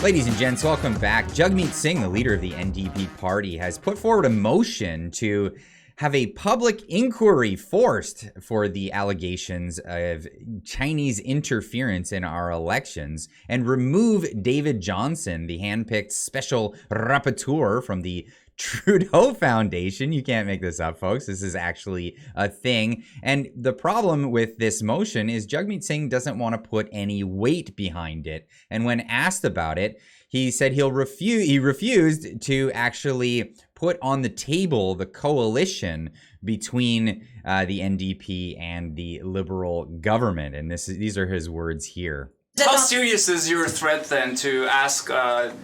Ladies and gents, welcome back. Jagmeet Singh, the leader of the NDP party, has put forward a motion to have a public inquiry forced for the allegations of Chinese interference in our elections and remove David Johnston, the handpicked special rapporteur from the Trudeau Foundation. You can't make this up, folks. This is actually a thing. And the problem with this motion is Jagmeet Singh doesn't want to put any weight behind it. And when asked about it, he said he refused to actually put on the table the coalition between the NDP and the Liberal government. And these are his words here. How serious is your threat then to ask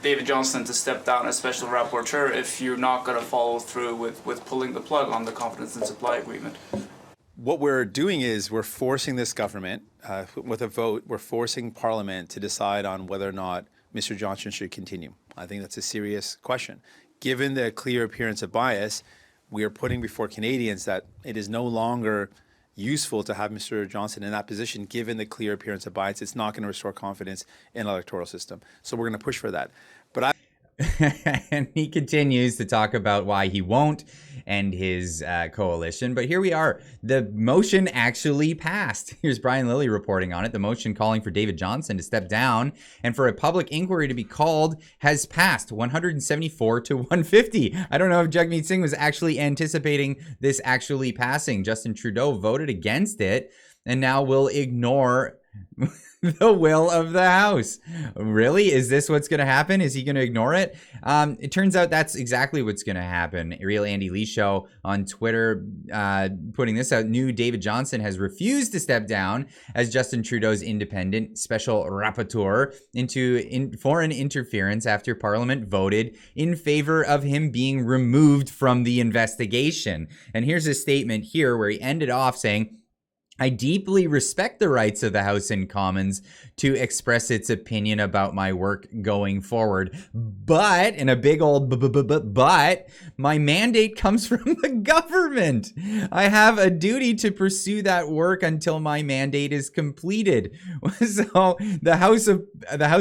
David Johnston to step down as special rapporteur if you're not going to follow through with pulling the plug on the confidence and supply agreement? What we're doing is we're forcing this government, with a vote, we're forcing Parliament to decide on whether or not Mr. Johnston should continue. I think that's a serious question. Given the clear appearance of bias, we are putting before Canadians that it is no longer useful to have Mr. Johnston in that position, given the clear appearance of bias. It's not going to restore confidence in the electoral system. So we're going to push for that. But and he continues to talk about why he won't end his coalition. But here we are. The motion actually passed. Here's Brian Lilley reporting on it. The motion calling for David Johnston to step down and for a public inquiry to be called has passed 174 to 150. I don't know if Jagmeet Singh was actually anticipating this actually passing. Justin Trudeau voted against it and now will ignore the will of the House. Really? Is this what's going to happen? Is he going to ignore it? It turns out that's exactly what's going to happen. Real Andy Lee Show on Twitter putting this out. New David Johnston has refused to step down as Justin Trudeau's independent special rapporteur into foreign interference after Parliament voted in favor of him being removed from the investigation. And here's a statement here where he ended off saying, I deeply respect the rights of the House and Commons to express its opinion about my work going forward. But, in a big old but, my mandate comes from the government. I have a duty to pursue that work until my mandate is completed. So the House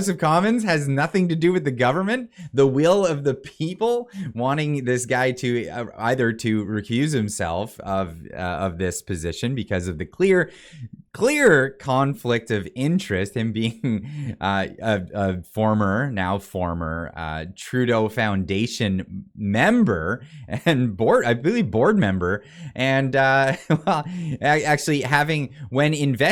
of Commons has nothing to do with the government. The will of the people wanting this guy to either to recuse himself of this position because of the clear conflict of interest, him being a former Trudeau Foundation member and board member, and well, actually having when the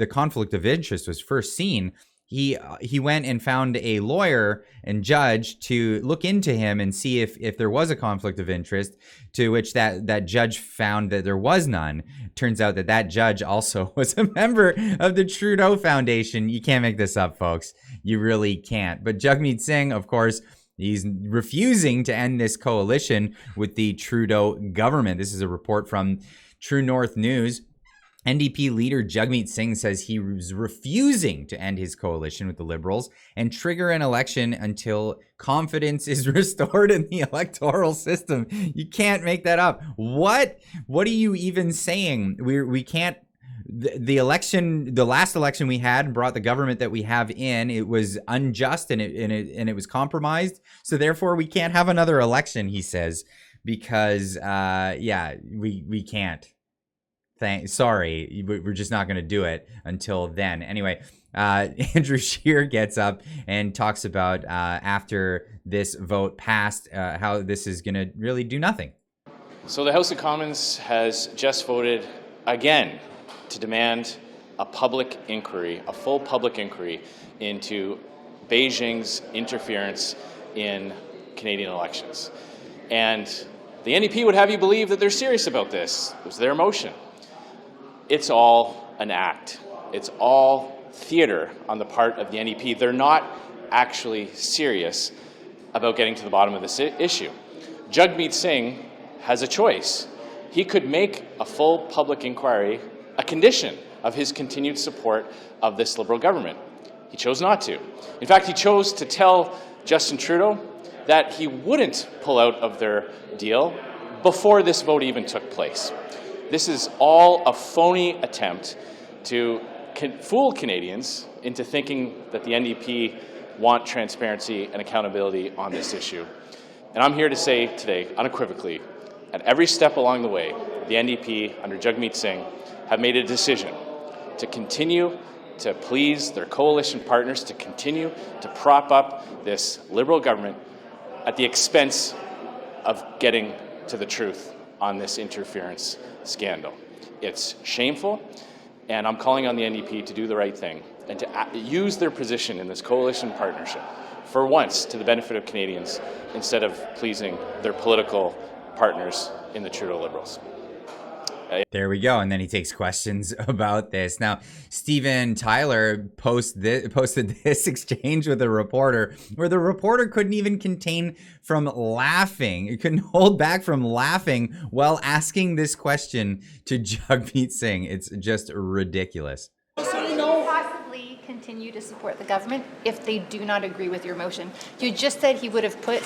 conflict of interest was first seen. He went and found a lawyer and judge to look into him and see if there was a conflict of interest, to which that judge found that there was none. Turns out that judge also was a member of the Trudeau Foundation. You can't make this up, folks. You really can't. But Jagmeet Singh, of course, he's refusing to end this coalition with the Trudeau government. This is a report from True North News. NDP leader Jagmeet Singh says he was refusing to end his coalition with the Liberals and trigger an election until confidence is restored in the electoral system. You can't make that up. What are you even saying? We can't. The last election we had brought the government that we have in. It was unjust and it was compromised. So therefore, we can't have another election. He says because we can't. Sorry, we're just not going to do it until then. Anyway, Andrew Scheer gets up and talks about after this vote passed, how this is going to really do nothing. So the House of Commons has just voted again to demand a public inquiry, a full public inquiry into Beijing's interference in Canadian elections. And the NDP would have you believe that they're serious about this. It was their motion. It's all an act. It's all theater on the part of the NDP. They're not actually serious about getting to the bottom of this issue. Jagmeet Singh has a choice. He could make a full public inquiry a condition of his continued support of this Liberal government. He chose not to. In fact, he chose to tell Justin Trudeau that he wouldn't pull out of their deal before this vote even took place. This is all a phony attempt to fool Canadians into thinking that the NDP want transparency and accountability on this issue. And I'm here to say today, unequivocally, at every step along the way, the NDP, under Jagmeet Singh, have made a decision to continue to please their coalition partners, to continue to prop up this Liberal government at the expense of getting to the truth on this interference scandal. It's shameful, and I'm calling on the NDP to do the right thing and to use their position in this coalition partnership for once to the benefit of Canadians instead of pleasing their political partners in the Trudeau Liberals. There we go. And then he takes questions about this. Now, Stephen Tyler posted this exchange with a reporter where the reporter couldn't even contain from laughing. He couldn't hold back from laughing while asking this question to Jagmeet Singh. It's just ridiculous. Possibly continue to support the government if they do not agree with your motion. You just said he would have put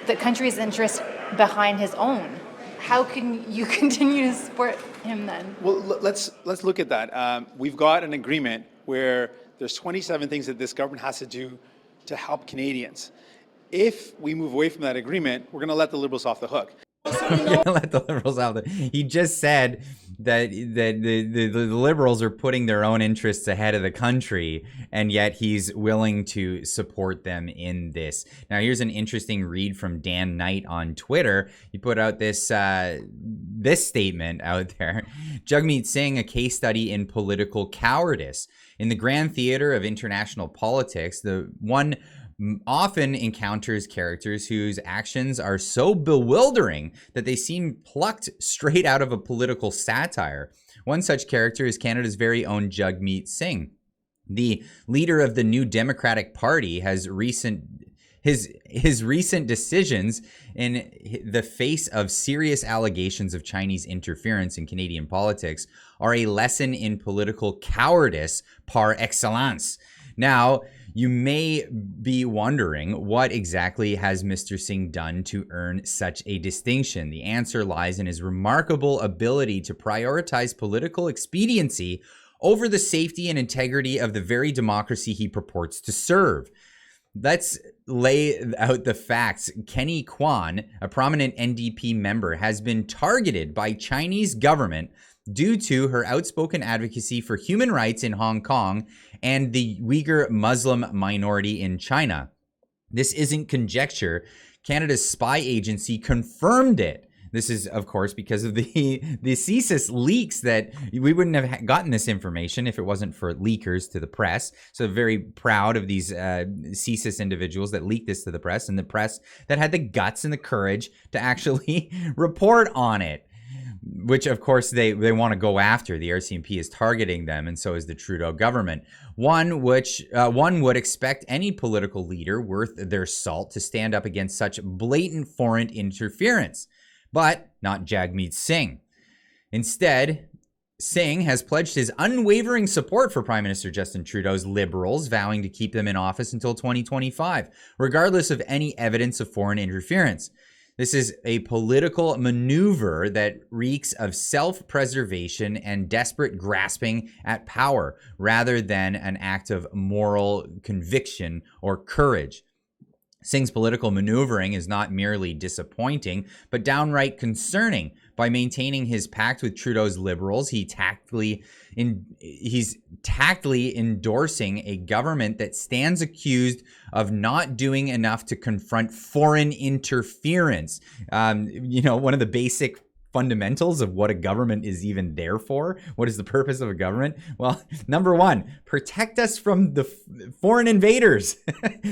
the country's interests behind his own. How can you continue to support him then? Well, let's look at that. We've got an agreement where there's 27 things that this government has to do to help Canadians. If we move away from that agreement, we're going to let the Liberals off the hook. Let the Liberals out. He just said that the Liberals are putting their own interests ahead of the country, and yet he's willing to support them in this. Now, here's an interesting read from Dan Knight on Twitter. He put out this statement out there. Jagmeet Singh, a case study in political cowardice. In the grand theater of international politics, the one often encounters characters whose actions are so bewildering that they seem plucked straight out of a political satire. One such character is Canada's very own Jagmeet Singh. The leader of the New Democratic Party has his recent decisions in the face of serious allegations of Chinese interference in Canadian politics are a lesson in political cowardice par excellence. Now, you may be wondering, what exactly has Mr. Singh done to earn such a distinction? The answer lies in his remarkable ability to prioritize political expediency over the safety and integrity of the very democracy he purports to serve. Let's lay out the facts. Kenny Kwan, a prominent NDP member, has been targeted by Chinese government due to her outspoken advocacy for human rights in Hong Kong and the Uyghur Muslim minority in China. This isn't conjecture. Canada's spy agency confirmed it. This is, of course, because of the CSIS leaks that we wouldn't have gotten this information if it wasn't for leakers to the press. So very proud of these CSIS individuals that leaked this to the press, and the press that had the guts and the courage to actually report on it. Which, of course, they want to go after. The RCMP is targeting them, and so is the Trudeau government. One would expect any political leader worth their salt to stand up against such blatant foreign interference, but not Jagmeet Singh. Instead, Singh has pledged his unwavering support for Prime Minister Justin Trudeau's Liberals, vowing to keep them in office until 2025, regardless of any evidence of foreign interference. This is a political maneuver that reeks of self-preservation and desperate grasping at power, rather than an act of moral conviction or courage. Singh's political maneuvering is not merely disappointing, but downright concerning. By maintaining his pact with Trudeau's Liberals, he's tactfully endorsing a government that stands accused of not doing enough to confront foreign interference. One of the basic fundamentals of what a government is even there for. What is the purpose of a government? Well, number one, protect us from the foreign invaders.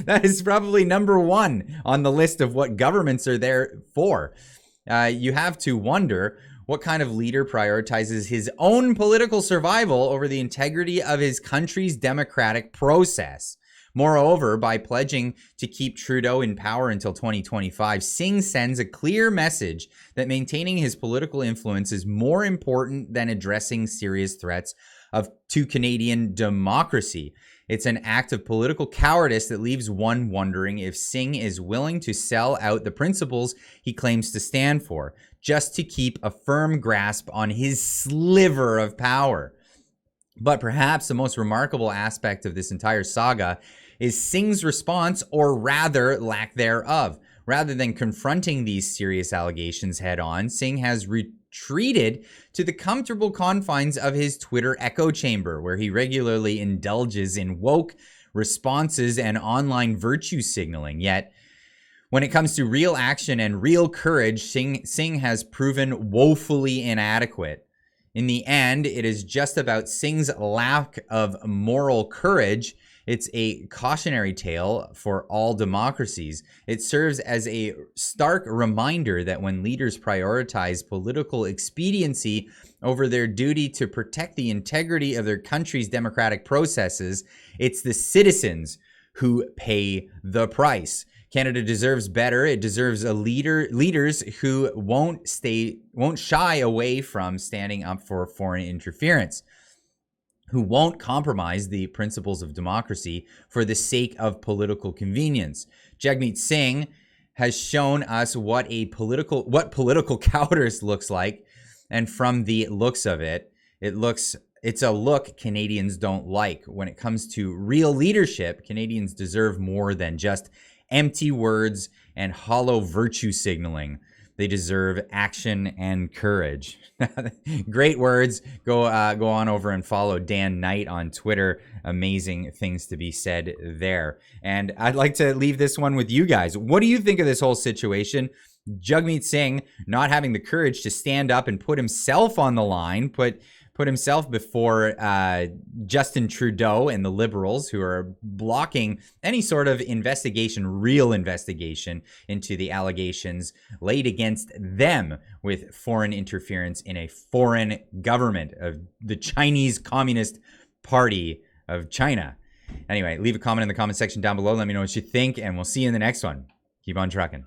That is probably number one on the list of what governments are there for. You have to wonder what kind of leader prioritizes his own political survival over the integrity of his country's democratic process. Moreover, by pledging to keep Trudeau in power until 2025, Singh sends a clear message that maintaining his political influence is more important than addressing serious threats to Canadian democracy. It's an act of political cowardice that leaves one wondering if Singh is willing to sell out the principles he claims to stand for, just to keep a firm grasp on his sliver of power. But perhaps the most remarkable aspect of this entire saga is Singh's response, or rather lack thereof. Rather than confronting these serious allegations head on, Singh has retreated to the comfortable confines of his Twitter echo chamber, where he regularly indulges in woke responses and online virtue signaling. Yet, when it comes to real action and real courage, Singh has proven woefully inadequate. In the end, it is just about Singh's lack of moral courage. It's a cautionary tale for all democracies. It serves as a stark reminder that when leaders prioritize political expediency over their duty to protect the integrity of their country's democratic processes, it's the citizens who pay the price. Canada deserves better. It deserves leaders who won't shy away from standing up for foreign interference, who won't compromise the principles of democracy for the sake of political convenience. Jagmeet Singh has shown us what political cowardice looks like, and from the looks of it, it's a look Canadians don't like. When it comes to real leadership, Canadians deserve more than just empty words and hollow virtue signaling. They deserve action and courage. Great words. Go on over and follow Dan Knight on Twitter. Amazing things to be said there. And I'd like to leave this one with you guys. What do you think of this whole situation? Jagmeet Singh not having the courage to stand up and put himself on the line, put himself before Justin Trudeau and the Liberals, who are blocking any sort of real investigation into the allegations laid against them with foreign interference in a foreign government of the Chinese Communist Party of China. Anyway, leave a comment in the comment section down below. Let me know what you think, and we'll see you in the next one. Keep on trucking.